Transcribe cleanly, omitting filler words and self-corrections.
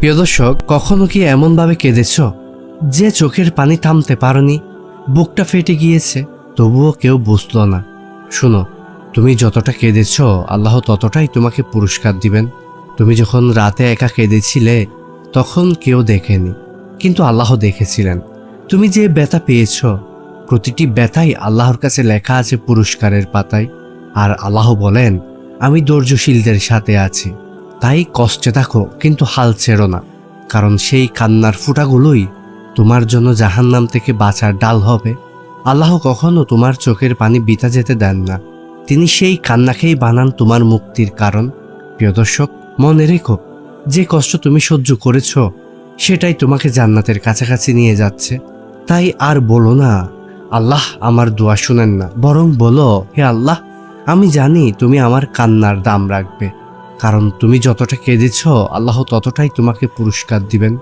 প্রিয় দর্শক, কখনো কি এমনভাবে কেঁদেছ যে চোখের পানি থামতে পারোনি, বুকটা ফেটে গিয়েছে, তবুও কেউ বুঝলো না? শুনো, তুমি যতটা কেঁদেছ আল্লাহ ততটাই তোমাকে পুরস্কার দিবেন। তুমি যখন রাতে একা কেঁদেছিলে তখন কেউ দেখেনি, কিন্তু আল্লাহ দেখেছিলেন। তুমি যে ব্যথা পেয়েছ, প্রতিটি ব্যথাই আল্লাহর কাছে লেখা আছে পুরস্কারের পাতায়। আর আল্লাহ বলেন, আমি ধৈর্যশীলদের সাথে আছি। তাই কষ্টে থাকো, কিন্তু হাল ছেড়ো না, কারণ সেই কান্নার ফুটাগুলোই তোমার জন্য জাহান্নাম থেকে বাঁচার ডাল হবে। আল্লাহ কখনো তোমার চোখের পানি বৃথা যেতে দেন না। তিনি সেই কান্নাকেই বানান তোমার মুক্তির কারণ। প্রিয় দর্শক, মনে রেখো, যে কষ্ট তুমি সহ্য করেছ সেটাই তোমাকে জান্নাতের কাছাকাছি নিয়ে যাচ্ছে। তাই আর বলো না আল্লাহ আমার দোয়া শুনেন না, বরং বলো, হে আল্লাহ, আমি জানি তুমি আমার কান্নার দাম রাখবে। কারণ তুমি যতটা কেঁদেছ আল্লাহ ততটাই তোমাকে পুরস্কার দিবেন।